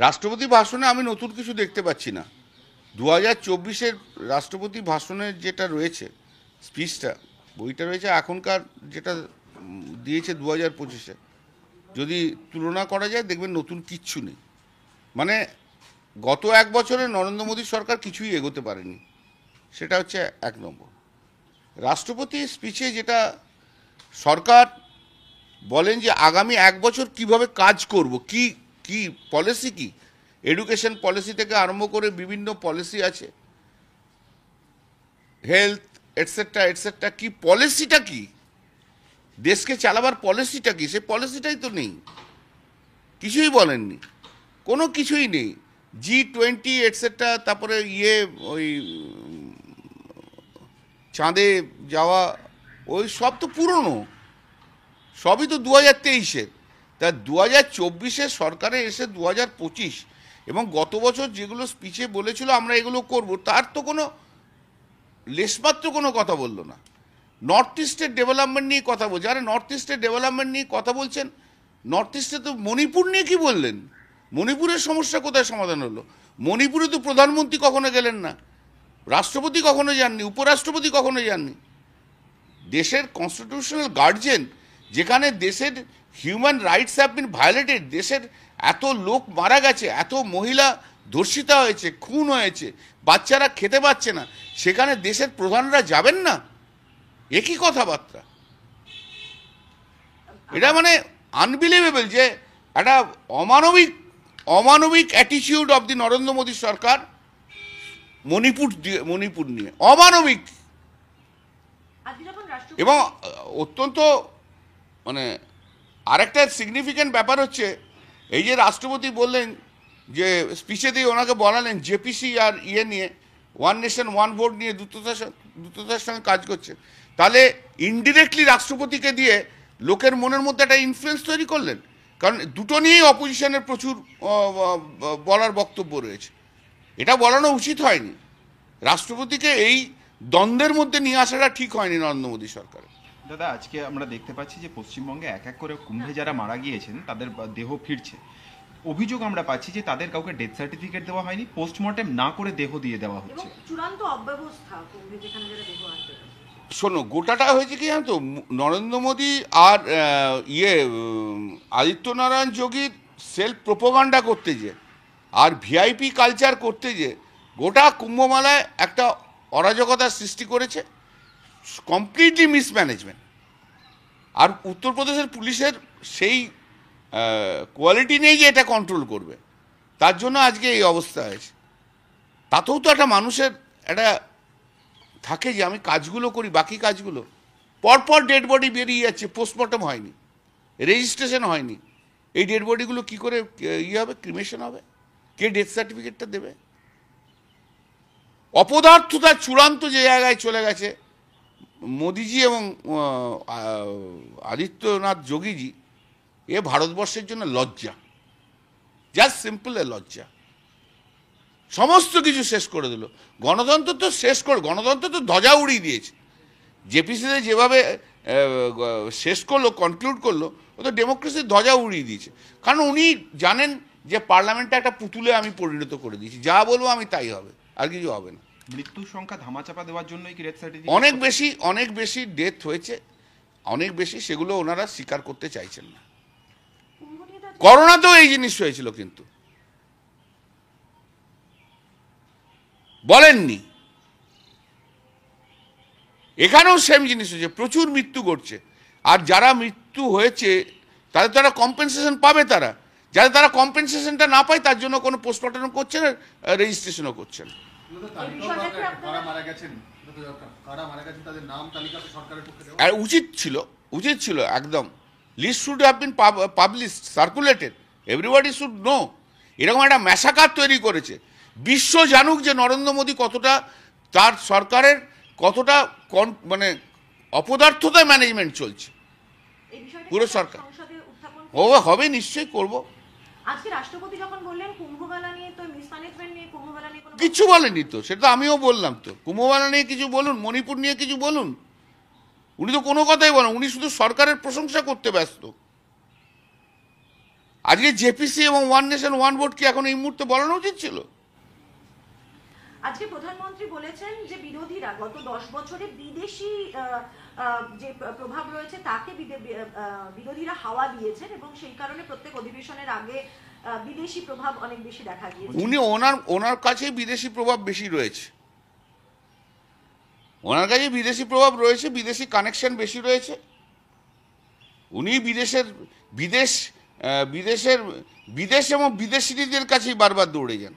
রাষ্ট্রপতি ভাষণে আমি নতুন কিছু দেখতে পাচ্ছি না। 2024-এর রাষ্ট্রপতি ভাষণের যেটা রয়েছে স্পিচটা, বইটা রয়েছে এখনকার যেটা দিয়েছে 2025-এ, যদি তুলনা করা যায় দেখবেন নতুন কিচ্ছু নেই। মানে গত এক বছরে নরেন্দ্র মোদী সরকার কিছুই এগোতে পারেনি, সেটা হচ্ছে এক নম্বর। রাষ্ট্রপতি স্পিচে যেটা সরকার বলেন যে আগামী এক বছর কিভাবে কাজ করব, কি কি পলিসি, কি এডুকেশন পলিসি থেকে আরম্ভ করে বিভিন্ন পলিসি আছে, হেলথ এটসেট্রা এটসেট্রা, কি পলিসিটা, কি দেশকে চালাবার পলিসিটা কি, সে পলিসিটাই তো নেই, কিছুই বলেননি, কোনো কিছুই নেই। G20 এটসেট্রা, তারপরে ওই চাঁদে যাওয়া, ওই সব তো পুরনো, সবই তো 2023-এর। তা 2024-এর সরকারে এসে 2025, এবং গত বছর যেগুলো স্পিচে বলেছিল আমরা এগুলো করব, তার তো কোনো লেশমাত্র কোনো কথা বললো না। নর্থ ইস্টের ডেভেলপমেন্ট নিয়ে কথা বলছে। আরে নর্থ ইস্টের ডেভেলপমেন্ট নিয়ে কথা বলছেন, নর্থ ইস্টে তো মণিপুর নিয়ে কি বললেন? মণিপুরের সমস্যা কোথায় সমাধান হলো? মণিপুরে তো প্রধানমন্ত্রী কখনো গেলেন না, রাষ্ট্রপতি কখনো যাননি, উপরাষ্ট্রপতি কখনো যাননি। দেশের কনস্টিটিউশনাল গার্জিয়ান, যেখানে দেশের human rights have been violated, দেশের এত লোক মারা গেছে, এত মহিলা ধর্ষিতা হয়েছে, খুন হয়েছে, বাচ্চারা খেতে পাচ্ছে না, সেখানে দেশের প্রধানরা যাবেন না? একই কথাবার্তা। এটা মানে আনবিলিভেবল যে একটা অমানবিক attitude of the Narendra Modi সরকার মণিপুর নিয়ে, অমানবিক। এবং অত্যন্ত মানে আরেকটা সিগনিফিক্যান্ট ব্যাপার হচ্ছে, এই যে রাষ্ট্রপতি বললেন যে স্পিচে দিয়ে ওনাকে বলালেন জেপিসি আর নিয়ে, ওয়ান নেশন ওয়ান ভোট নিয়ে দ্রুততার সঙ্গে কাজ করছে, তাহলে ইনডিরেক্টলি রাষ্ট্রপতিকে দিয়ে লোকের মনের মধ্যে একটা ইনফ্লুয়েন্স তৈরি করলেন। কারণ দুটো নিয়েই অপোজিশনের প্রচুর বলার বক্তব্য রয়েছে। এটা বলানো উচিত হয়নি, রাষ্ট্রপতিকে এই দ্বন্দ্বের মধ্যে নিয়ে আসাটা ঠিক হয়নি নরেন্দ্র মোদী সরকারের। দাদা, আজকে আমরা দেখতে পাচ্ছি যে পশ্চিমবঙ্গে এক এক করে কুম্ভে যারা মারা গিয়েছেন তাদের দেহ ফিরছে। অভিযোগ আমরা পাচ্ছি যে তাদের কাউকে ডেথ সার্টিফিকেট দেওয়া হয়নি, পোস্টমর্টেম না করে দেহ দিয়ে দেওয়া হচ্ছে। চূড়ান্ত অব্যবস্থা কুম্ভে, যেখানে যারা দেহ আনতে। শোনো, গোটাটা হয়েছে কি জানো তো, নরেন্দ্র মোদী আর আদিত্যনারায়ণ যোগীর সেলফ প্রোপাগান্ডা করতে যে, আর ভিআইপি কালচার করতে যে গোটা কুম্ভমেলায় একটা অরাজকতার সৃষ্টি করেছে, কমপ্লিটলি মিসম্যানেজমেন্ট। আর উত্তরপ্রদেশের পুলিশের সেই কোয়ালিটি নেই যে এটা কন্ট্রোল করবে, তার জন্য আজকে এই অবস্থা হয়েছে। তাতেও তো একটা মানুষের একটা থাকে যে আমি কাজগুলো করি, বাকি কাজগুলো, পরপর ডেড বডি বেরিয়ে যাচ্ছে, পোস্টমর্টম হয়নি, রেজিস্ট্রেশন হয়নি, এই ডেড বডিগুলো কী করে হবে, ক্রিমেশন হবে, কে ডেথ সার্টিফিকেটটা দেবে? অপদার্থতার চূড়ান্ত যে জায়গায় চলে গেছে মোদিজি এবং আদিত্যনাথ যোগীজি, এ ভারতবর্ষের জন্য লজ্জা, জাস্ট সিম্পল এ লজ্জা। সমস্ত কিছু শেষ করে দিল, গণতন্ত্র তো শেষ করে, গণতন্ত্র তো ধ্বজা উড়িয়ে দিয়েছে। জেপিসিতে যেভাবে শেষ করলো, কনক্লুড করলো, ও তো ডেমোক্রেসির ধ্বজা উড়িয়ে দিয়েছে। কারণ উনি জানেন যে পার্লামেন্টটা একটা পুতুলে আমি পরিণত করে দিয়েছি, যা বলবো আমি তাই হবে, আর কিছু হবে না। মৃত্যুর সংখ্যা ধামাচাপা দেওয়ার জন্যই কি ডেথ সার্টিফিকেট? অনেক বেশি ডেথ হয়েছে, অনেক বেশি, সেগুলো ওনারা স্বীকার করতে চাইছেন না। করোনাতেও এই জিনিস হয়েছিল, কিন্তু বলেননি। এখানেও সেম জিনিস হয়েছে, প্রচুর মৃত্যু ঘটছে, আর যারা মৃত্যু হয়েছে তাদের তারা কম্পেনসেশন পাবে, যারা তারা কম্পেনসেশনটা না পায় তার জন্য কোনো পোস্টমর্টম করছে না, রেজিস্ট্রেশনও করছে না। উচিত ছিল একদম। List should have been published, circulated, everybody should know. এরকম একটা ম্যাসাকার তৈরি করেছে, বিশ্ব জানুক যে নরেন্দ্র মোদী কতটা, তার সরকারের কতটা মানে অপদার্থতায় ম্যানেজমেন্ট চলছে পুরো সরকার। হবে, নিশ্চয়ই করব। আজকে রাষ্ট্রপতি যখন বললেন কুম্ভমেলা নিয়ে, তো মিসম্যানেজমেন্ট নিয়ে, কুম্ভমেলা নিয়ে কিছু বলেনি তো, সেটা আমিও বললাম তো। কুম্ভমেলা নিয়ে কিছু বলুন, মণিপুর নিয়ে কিছু বলুন, উনি তো কোনো কথাই বলেন, উনি শুধু সরকারের প্রশংসা করতে ব্যস্ত। আজকে জেপিসি এবং ওয়ান নেশন ওয়ান ভোট কি এখন এই মুহূর্তে বলানো উচিত ছিল? আজকে প্রধানমন্ত্রী বলেছেন যে বিরোধীরা গত 10 বছরে বিদেশি যে প্রভাব রয়েছে তাকে বিরোধীরা হাওয়া দিয়েছেন এবং সেই কারণে প্রত্যেক অধিবেশনের আগে বিদেশি প্রভাব অনেক বেশি দেখা গিয়েছে। উনি ওনার কাছে বিদেশি প্রভাব বেশি রয়েছে, ওনার কাছে বিদেশি প্রভাব রয়েছে, বিদেশি কানেকশন বেশি রয়েছে। উনি বিদেশ এবং বিদেশিদের কাছেই বারবার দৌড়ে যান।